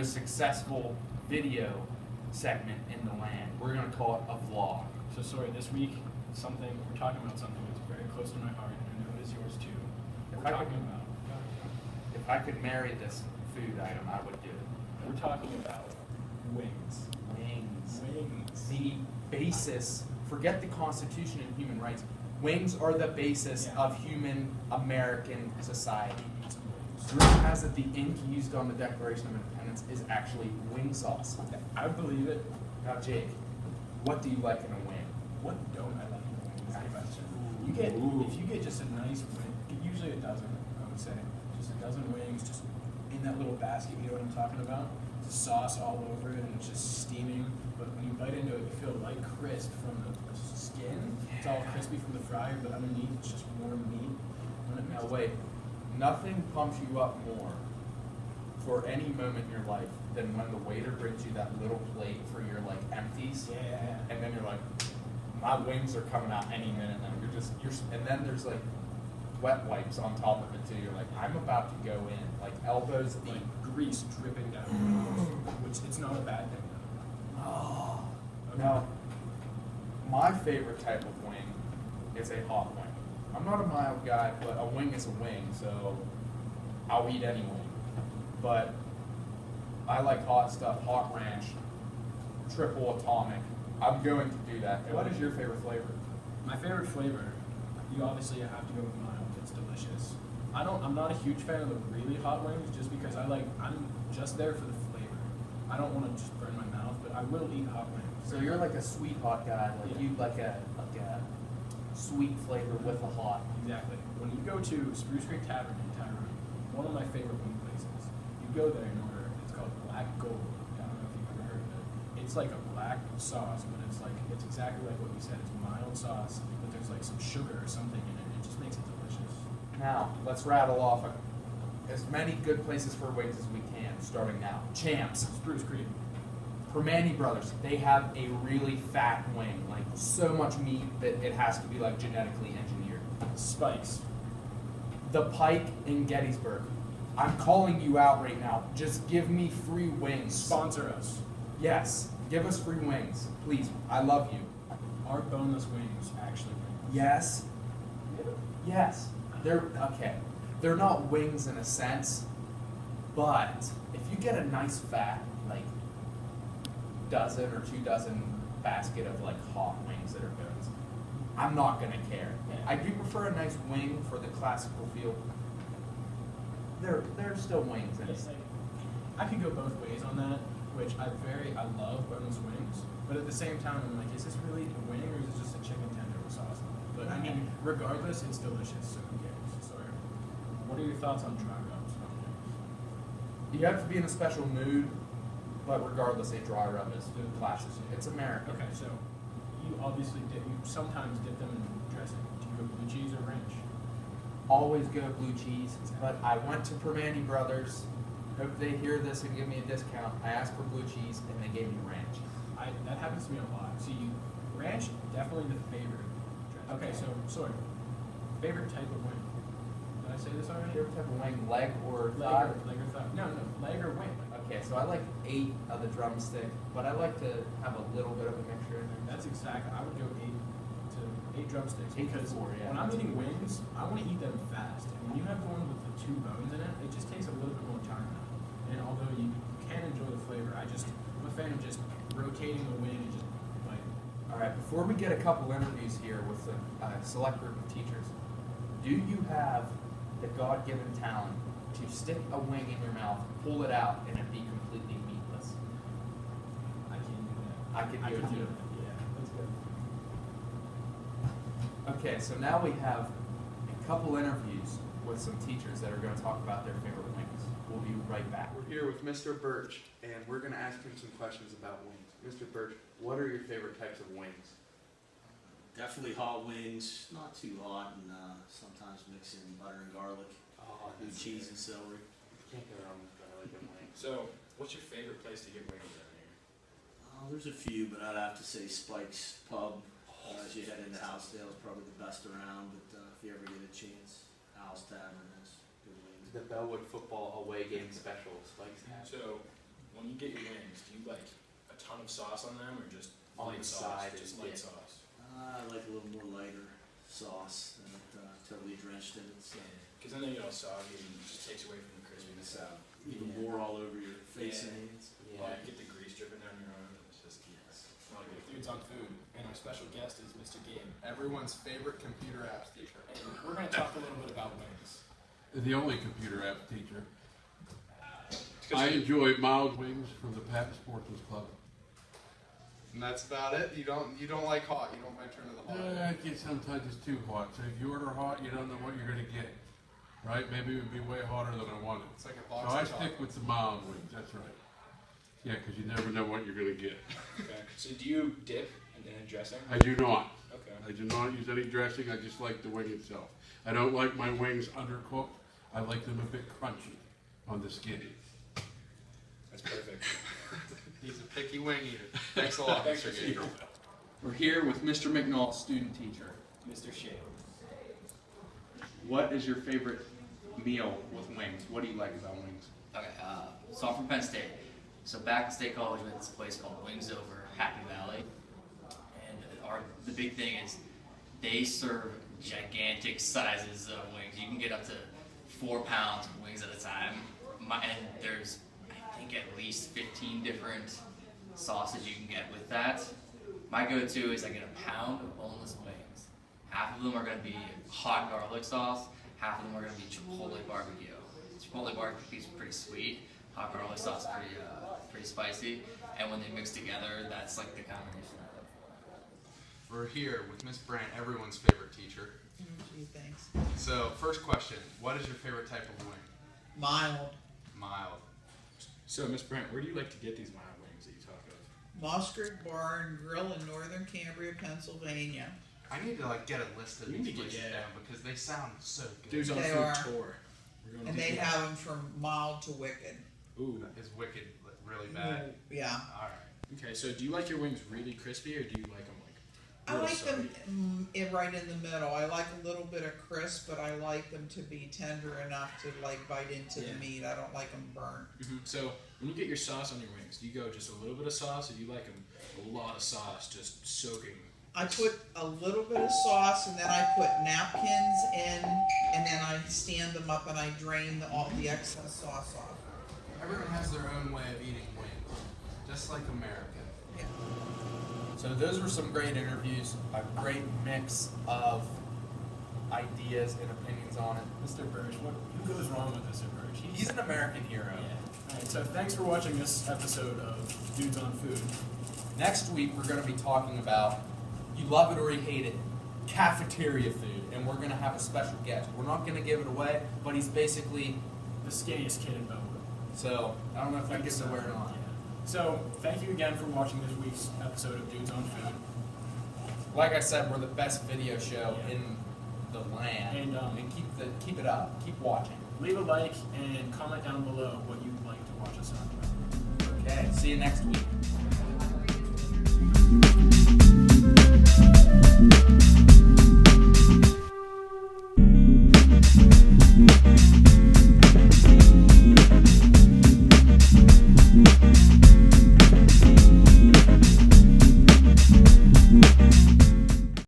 most successful video segment in the land. We're going to call it a vlog. So sorry, this week we're talking about something that's very close to my heart, and I know it is yours too. We're talking about. If I could marry this food item, I would do it. We're talking about wings. Wings. Wings. The basis. Forget the Constitution and human rights. Wings are the basis of human American society. Rumor has it the ink used on the Declaration of Independence is actually wing sauce. I believe it. Now, Jake, what do you like in a wing? What don't I like in a wing is the question. If you get just a nice wing, usually a dozen, I would say, just a dozen wings, just in that little basket, you know what I'm talking about? The sauce all over it, and it's just steaming. But when you bite into it, you feel light crisp from the skin. It's all crispy from the fryer, but underneath it's just warm meat. Now wait, nothing pumps you up more for any moment in your life than when the waiter brings you that little plate for your like empties. Yeah. And then you're like, my wings are coming out any minute now. And then there's like wet wipes on top of it too. You're like, I'm about to go in, like elbows deep. Like grease dripping down, which it's not a bad thing. Oh. Now, my favorite type of wing is a hot wing. I'm not a mild guy, but a wing is a wing, so I'll eat any wing. But I like hot stuff, hot ranch, triple atomic. I'm going to do that. What is your favorite flavor? My favorite flavor, you obviously have to go with mild. It's delicious. I'm not a huge fan of the really hot wings just because I'm just there for the flavor. I don't want to just burn my mouth, but I will eat hot wings. So you're like a sweet hot guy, like you like a sweet flavor with the hot. Exactly. When you go to Spruce Creek Tavern in Tyrone, one of my favorite wing places, you go there and order, it's called Black Gold. I don't know if you've ever heard of it. It's like a black sauce, but it's exactly like what you said. It's mild sauce, but there's like some sugar or something in it. It just makes it delicious. Now, let's rattle off as many good places for wings as we can, starting now. Champs. Spruce Creek. Permane Brothers, they have a really fat wing, like so much meat that it has to be like genetically engineered. Spikes. The Pike in Gettysburg. I'm calling you out right now. Just give me free wings. Sponsor us. Yes, give us free wings, please. I love you. Are boneless wings actually wings? Yes. Yes. They're okay. They're not wings in a sense, but if you get a nice fat, like dozen or 2 dozen basket of like hot wings that are bones, I'm not gonna care. I do prefer a nice wing for the classical feel. They're still wings. I could go both ways on that, which I love boneless wings, but at the same time I'm like, is this really a wing or is it just a chicken tender with sauce on it? But I mean, regardless, it's delicious, so who cares? So, what are your thoughts on dry rubs? You have to be in a special mood, but regardless, a dry rub is classic. It's American. Okay, so you sometimes dip them in dressing. Do you go blue cheese or ranch? Always go blue cheese, but I went to Permane Brothers. Hope they hear this and give me a discount. I asked for blue cheese and they gave me ranch. That happens to me a lot. See, ranch definitely the favorite. Okay, so sorry. Favorite type of wing? Did I say this already? Favorite type of wing, leg or Leg thigh? or thigh? No, leg or wing. Okay, so I like 8 of the drumstick, but I like to have a little bit of a mixture in there. That's exactly. I would go 8 drumsticks 8 to because 4, yeah. when I'm eating wings, I want to eat them fast. And when you have one with the 2 bones in it, it just takes a little bit more time. And although you can enjoy the flavor, I'm a fan of just rotating the wing and just biting. All right, before we get a couple interviews here with a select group of teachers, do you have the God-given talent to stick a wing in your mouth, pull it out, and it be completely meatless? I can't do that. I could do it. Yeah, that's good. Okay, so now we have a couple interviews with some teachers that are going to talk about their favorite wings. We'll be right back. We're here with Mr. Birch, and we're going to ask him some questions about wings. Mr. Birch, what are your favorite types of wings? Definitely hot wings, not too hot, and sometimes mix in butter and garlic, and cheese and celery. Can't go wrong with garlic and wings. So, what's your favorite place to get wings down here? There's a few, but I'd have to say Spike's Pub. As you head into Housedale is probably the best around, but if you ever get a chance, Al's Tavern has good wings. The Bellwood football away game special, Spike's Tavern. So, when you get your wings, do you like a ton of sauce on them or just On light the sauce? side, Just yeah. light sauce. I like a little more lighter sauce than totally drenched in it. So Because then they get all soggy and it just takes away from the crispiness. even Yeah. more all over your face Yeah. and hands. Well, you get the grease dripping down your arm and it's just not good. Dudes on Food, and our special guest is Mr. Gabe. Everyone's favorite computer apps teacher. And we're going to talk a little bit about wings. The only computer app teacher. I enjoy mild wings from the Patton Sportsman's Club. And that's about it. You don't like hot. You don't venture into the hot. Sometimes it's too hot. So if you order hot, you don't know what you're going to get. Right? Maybe it would be way hotter than I wanted. It's like a So box I of stick chocolate. with the mild wings. That's right. Yeah, because you never know what you're going to get. Okay. So do you dip in a dressing? I do not. Okay. I do not use any dressing. I just like the wing itself. I don't like my wings undercooked. I like them a bit crunchy on the skin. That's perfect. He's a picky wing eater. Thanks a lot, Thanks Mr. for Gabe. We're here with Mr. McNulty, student teacher. Mr. Shea. What is your favorite meal with wings? What do you like about wings? Okay, so I'm from Penn State. So back in State College, we went to this place called Wings Over Happy Valley. And the big thing is they serve gigantic sizes of wings. You can get up to 4 pounds of wings at a time. And there's, I think, at least 15 different sauces you can get with that. My go-to is I get a pound of boneless wings. Half of them are going to be hot garlic sauce. Half of them are going to be Chipotle barbecue. Chipotle barbecue is pretty sweet. Hot garlic sauce is pretty spicy. And when they mix together, that's like the combination I love for. We're here with Miss Brant, everyone's favorite teacher. Gee, thanks. So, first question: what is your favorite type of wing? Mild. Mild. So, Miss Brent, where do you like to get these mild wings that you talk of? Mustard Bar and Grill in Northern Cambria, Pennsylvania. I need to get a list of We these need to get- places yeah. down because they sound so good. Dudes on They Food are. tour. We're going And to they do have them from mild to wicked. Ooh. Is wicked really bad? Yeah. All right. Okay, so do you like your wings really crispy or do you like them I real like soggy? them right in the middle. I like a little bit of crisp, but I like them to be tender enough to bite into Yeah. the meat. I don't like them burnt. So when you get your sauce on your wings, do you go just a little bit of sauce or do you like them a lot of sauce just soaking? I put a little bit of sauce and then I put napkins in and then I stand them up and I drain all the excess sauce off. Everyone has their own way of eating wings, just like America. Yeah. So those were some great interviews, a great mix of ideas and opinions on it. Mr. Birch, who goes wrong with Mr. Birch? He's an American hero. Yeah. Alright, so thanks for watching this episode of Dudes on Food. Next week we're going to be talking about, you love it or you hate it, cafeteria food, and we're going to have a special guest. We're not going to give it away, but he's basically, The skinniest kid in Bellwood. so I don't know if that gives it away or not. So, thank you again for watching this week's episode of Dudes on Food. Like I said, we're the best video show Yeah. in the land, And, keep it up, keep watching. Leave a like and comment down below what you'd like to watch us on. Okay, see you next week.